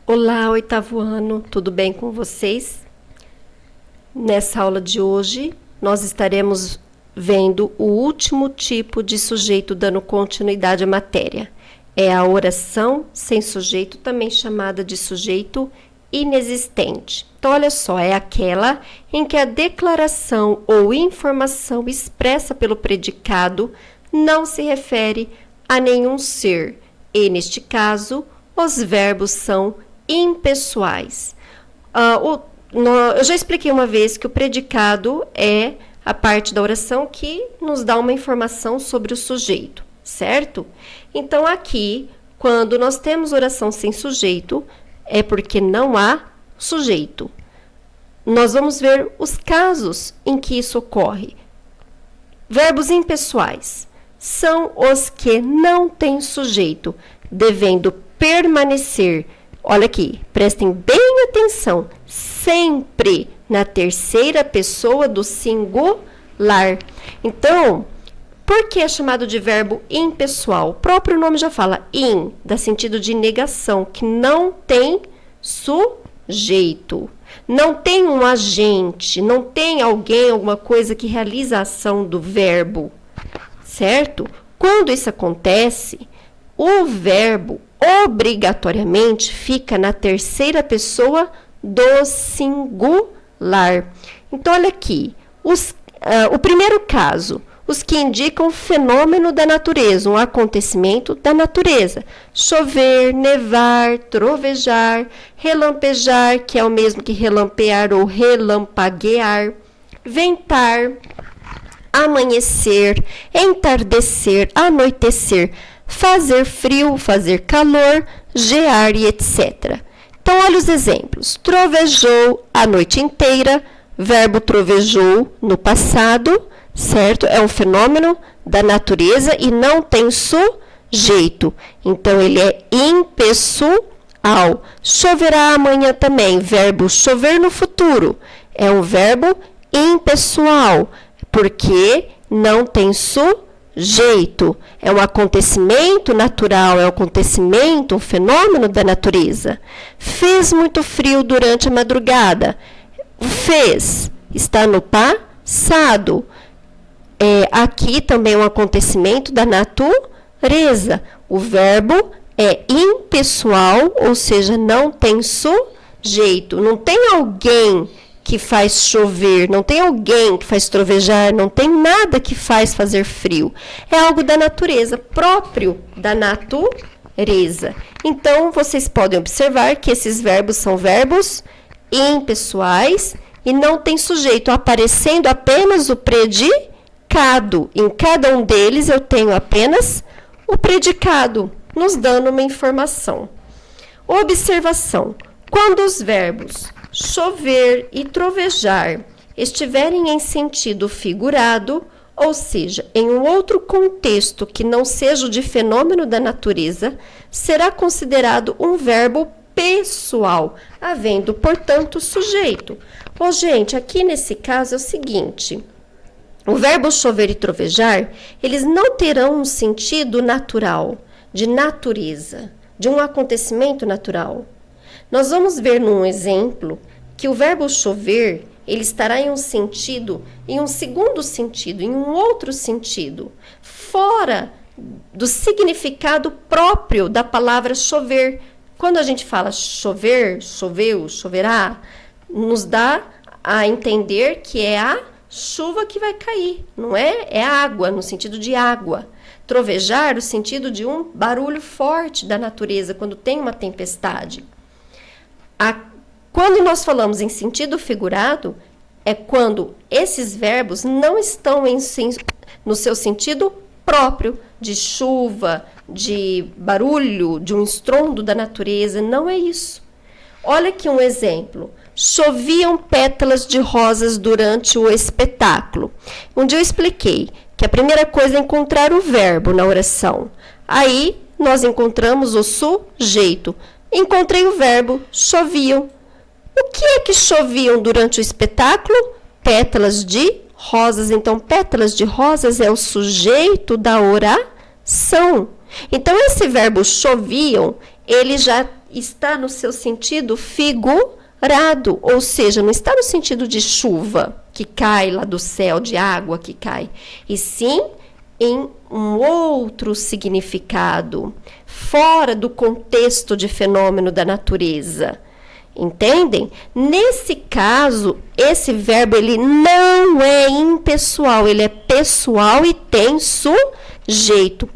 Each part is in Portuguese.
Olá, oitavo ano, tudo bem com vocês? Nessa aula de hoje, nós estaremos vendo o último tipo de sujeito dando continuidade à matéria. É a oração sem sujeito, também chamada de sujeito inexistente. Então, olha só, é aquela em que a declaração ou informação expressa pelo predicado não se refere a nenhum ser. E, neste caso, os verbos são impessoais. Eu já expliquei uma vez que o predicado é a parte da oração que nos dá uma informação sobre o sujeito, certo? Então, aqui, quando nós temos oração sem sujeito, é porque não há sujeito. Nós vamos ver os casos em que isso ocorre. Verbos impessoais são os que não têm sujeito, devendo permanecer. Olha aqui, prestem bem atenção, sempre na terceira pessoa do singular. Então, por que é chamado de verbo impessoal? O próprio nome já fala, in, dá sentido de negação, que não tem sujeito. Não tem um agente, não tem alguém, alguma coisa que realiza a ação do verbo, certo? Quando isso acontece, o verbo obrigatoriamente fica na terceira pessoa do singular. Então, olha aqui, o primeiro caso, os que indicam fenômeno da natureza, um acontecimento da natureza. Chover, nevar, trovejar, relampejar, que é o mesmo que relampear ou relampaguear, ventar, amanhecer, entardecer, anoitecer, fazer frio, fazer calor, gear e etc. Então, olha os exemplos. Trovejou a noite inteira, verbo trovejou no passado, certo? É um fenômeno da natureza e não tem sujeito. Então, ele é impessoal. Choverá amanhã também, verbo chover no futuro. É um verbo impessoal, porque não tem sujeito. É um acontecimento natural, é um acontecimento, um fenômeno da natureza. Fez muito frio durante a madrugada. Fez está no passado. Aqui também é um acontecimento da natureza. O verbo é impessoal, ou seja, não tem sujeito. Não tem alguém que faz chover, não tem alguém que faz trovejar, não tem nada que faz fazer frio. É algo da natureza, próprio da natureza. Então, vocês podem observar que esses verbos são verbos impessoais e não tem sujeito, aparecendo apenas o predicado. Em cada um deles eu tenho apenas o predicado, nos dando uma informação. Observação. Quando os verbos chover e trovejar estiverem em sentido figurado, ou seja, em um outro contexto que não seja o de fenômeno da natureza, será considerado um verbo pessoal, havendo, portanto, sujeito. Gente, aqui nesse caso é o seguinte: o verbo chover e trovejar, eles não terão um sentido natural, de natureza, de um acontecimento natural. Nós vamos ver num exemplo que o verbo chover, ele estará em um sentido, em um segundo sentido, em um outro sentido, fora do significado próprio da palavra chover. Quando a gente fala chover, choveu, choverá, nos dá a entender que é a chuva que vai cair, não é? É água, no sentido de água. Trovejar, o sentido de um barulho forte da natureza, quando tem uma tempestade. Quando nós falamos em sentido figurado, é quando esses verbos não estão no seu sentido próprio, de chuva, de barulho, de um estrondo da natureza. Não é isso. Olha aqui um exemplo. Choviam pétalas de rosas durante o espetáculo. Um dia eu expliquei que a primeira coisa é encontrar o verbo na oração. Aí nós encontramos o sujeito. Encontrei o verbo, choviam. O que é que choviam durante o espetáculo? Pétalas de rosas. Então, pétalas de rosas é o sujeito da oração. Então, esse verbo choviam, ele já está no seu sentido figurado, ou seja, não está no sentido de chuva que cai lá do céu, de água que cai, e sim em um outro significado, fora do contexto de fenômeno da natureza. Entendem? Nesse caso, esse verbo ele não é impessoal, ele é pessoal e tem sujeito.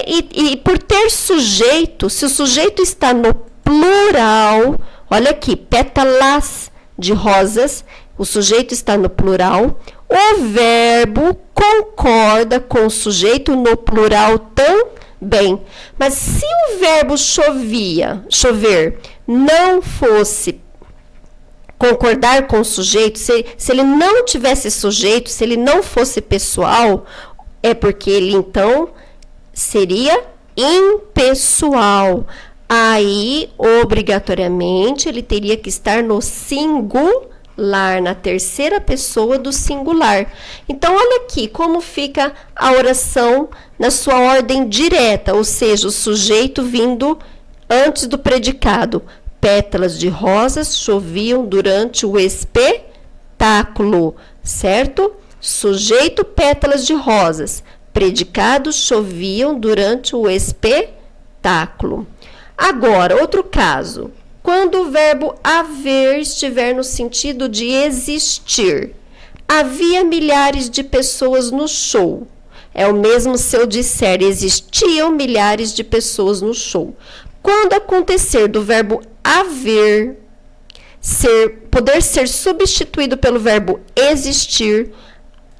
E por ter sujeito, se o sujeito está no plural, olha aqui, pétalas de rosas, o sujeito está no plural, o verbo concorda com o sujeito no plural também. Mas se o verbo chover, não fosse concordar com o sujeito, se ele não tivesse sujeito, se ele não fosse pessoal, é porque ele então seria impessoal. Aí, obrigatoriamente, ele teria que estar no singular, na terceira pessoa do singular. Então, olha aqui como fica a oração na sua ordem direta, ou seja, o sujeito vindo antes do predicado. Pétalas de rosas choviam durante o espetáculo, certo? Sujeito, pétalas de rosas. Predicados choviam durante o espetáculo. Agora, outro caso. Quando o verbo haver estiver no sentido de existir. Havia milhares de pessoas no show. É o mesmo se eu disser existiam milhares de pessoas no show. Quando acontecer do verbo haver poder ser substituído pelo verbo existir,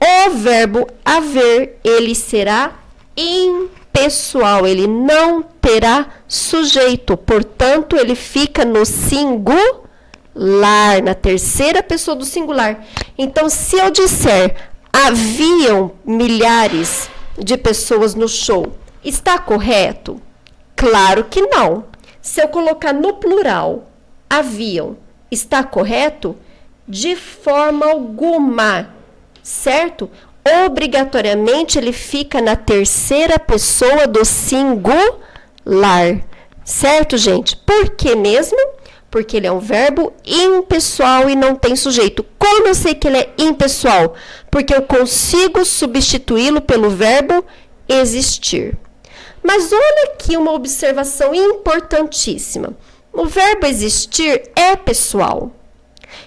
o verbo haver, ele será impessoal, ele não terá sujeito, portanto, ele fica no singular, na terceira pessoa do singular. Então, se eu disser haviam milhares de pessoas no show, está correto? Claro que não. Se eu colocar no plural, haviam, está correto? De forma alguma. Certo? Obrigatoriamente ele fica na terceira pessoa do singular. Certo, gente? Por que mesmo? Porque ele é um verbo impessoal e não tem sujeito. Como eu sei que ele é impessoal? Porque eu consigo substituí-lo pelo verbo existir. Mas olha aqui uma observação importantíssima. O verbo existir é pessoal.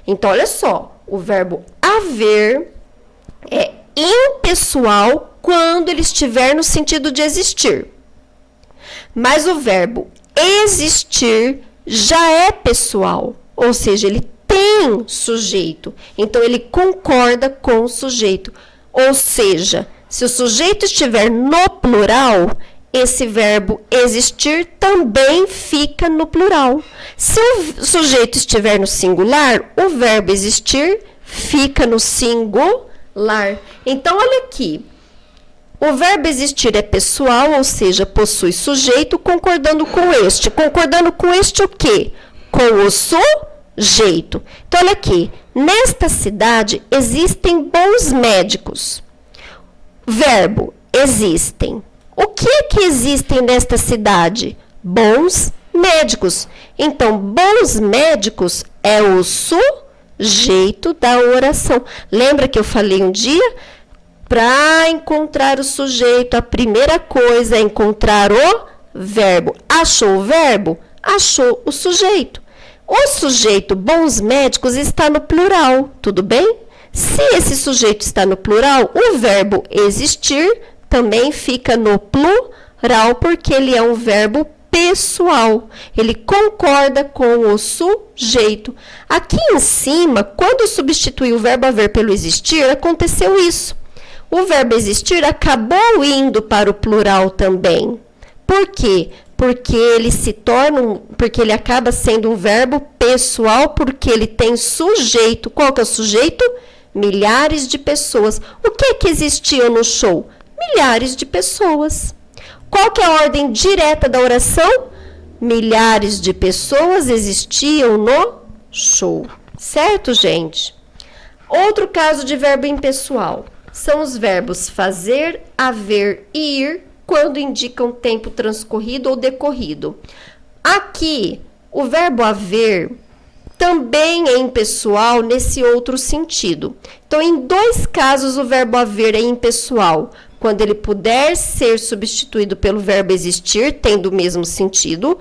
Então, olha só. O verbo haver é impessoal quando ele estiver no sentido de existir. Mas o verbo existir já é pessoal, ou seja, ele tem sujeito. Então, ele concorda com o sujeito. Ou seja, se o sujeito estiver no plural, esse verbo existir também fica no plural. Se o sujeito estiver no singular, o verbo existir fica no singular. Então, olha aqui. O verbo existir é pessoal, ou seja, possui sujeito, concordando com este. Concordando com este o quê? Com o sujeito. Então, olha aqui. Nesta cidade existem bons médicos. Verbo, existem. O que é que existem nesta cidade? Bons médicos. Então, bons médicos é o sujeito da oração. Lembra que eu falei um dia? Para encontrar o sujeito, a primeira coisa é encontrar o verbo. Achou o verbo? Achou o sujeito. O sujeito bons médicos está no plural, tudo bem? Se esse sujeito está no plural, o verbo existir também fica no plural, porque ele é um verbo pessoal. Ele concorda com o sujeito. Aqui em cima, quando substitui o verbo haver pelo existir, aconteceu isso. O verbo existir acabou indo para o plural também. Por quê? Porque ele acaba sendo um verbo pessoal, porque ele tem sujeito. Qual que é o sujeito? Milhares de pessoas. O que é que existia no show? Milhares de pessoas. Qual que é a ordem direta da oração? Milhares de pessoas existiam no show. Certo, gente? Outro caso de verbo impessoal são os verbos fazer, haver e ir, quando indicam tempo transcorrido ou decorrido. Aqui, o verbo haver também é impessoal nesse outro sentido. Então, em 2 casos, o verbo haver é impessoal. Quando ele puder ser substituído pelo verbo existir, tendo o mesmo sentido,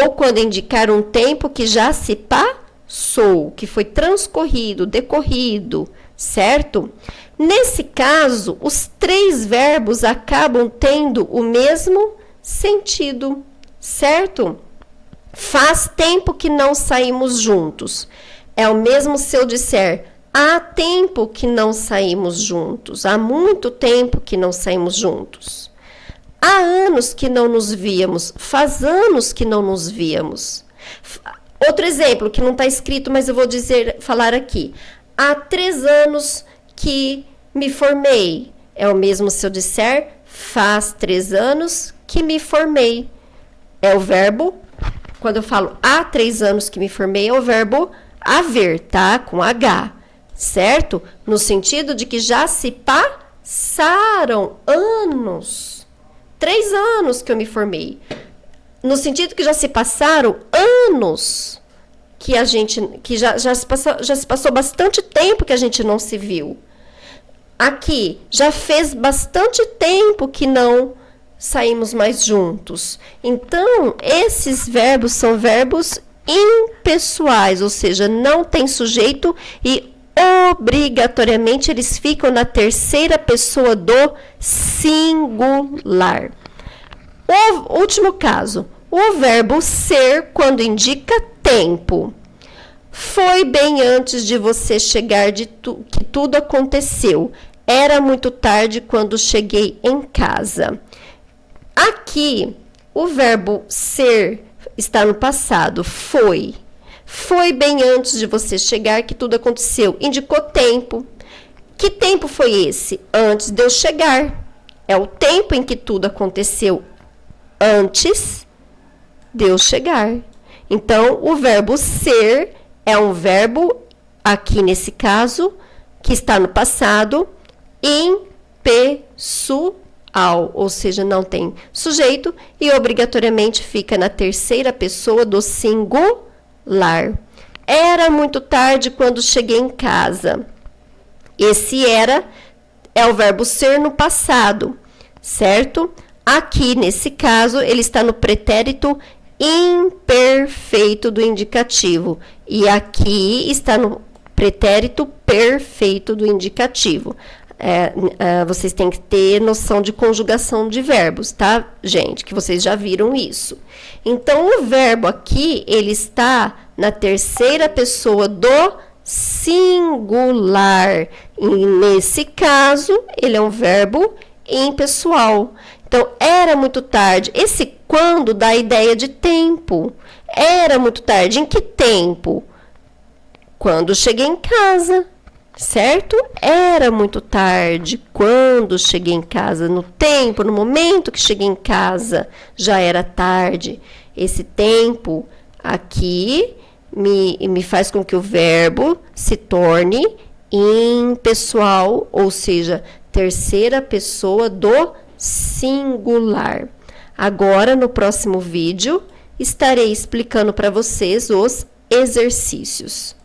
ou quando indicar um tempo que já se passou, que foi transcorrido, decorrido, certo? Nesse caso, os 3 verbos acabam tendo o mesmo sentido, certo? Faz tempo que não saímos juntos. É o mesmo se eu disser, há tempo que não saímos juntos. Há muito tempo que não saímos juntos. Há anos que não nos víamos. Faz anos que não nos víamos. Outro exemplo que não está escrito, mas eu vou falar aqui. Há 3 anos que me formei. É o mesmo se eu disser, faz 3 anos que me formei. É o verbo. Quando eu falo há 3 anos que me formei, é o verbo haver, tá? Com H, certo? No sentido de que já se passaram anos. 3 anos que eu me formei. No sentido que já se passaram anos que já se passou bastante tempo que a gente não se viu. Aqui, já fez bastante tempo que não saímos mais juntos. Então, esses verbos são verbos impessoais, ou seja, não tem sujeito e obrigatoriamente eles ficam na terceira pessoa do singular. O último caso, o verbo ser quando indica tempo. Foi bem antes de você chegar que tudo aconteceu. Era muito tarde quando cheguei em casa. Aqui, o verbo ser está no passado, foi. Foi bem antes de você chegar que tudo aconteceu. Indicou tempo. Que tempo foi esse? Antes de eu chegar. É o tempo em que tudo aconteceu antes de eu chegar. Então, o verbo ser é um verbo, aqui nesse caso, que está no passado, impessoal. Ou seja, não tem sujeito e obrigatoriamente fica na terceira pessoa do singular. Era muito tarde quando cheguei em casa. Esse era é o verbo ser no passado, certo? Aqui, nesse caso, ele está no pretérito imperfeito do indicativo. E aqui está no pretérito perfeito do indicativo. Vocês têm que ter noção de conjugação de verbos, tá, gente? Que vocês já viram isso. Então, o verbo aqui, ele está na terceira pessoa do singular. E, nesse caso, ele é um verbo impessoal. Então, era muito tarde. Esse quando dá a ideia de tempo. Era muito tarde. Em que tempo? Quando cheguei em casa. Certo? Era muito tarde quando cheguei em casa. No tempo, no momento que cheguei em casa, já era tarde. Esse tempo aqui me faz com que o verbo se torne impessoal, ou seja, terceira pessoa do singular. Agora, no próximo vídeo, estarei explicando para vocês os exercícios.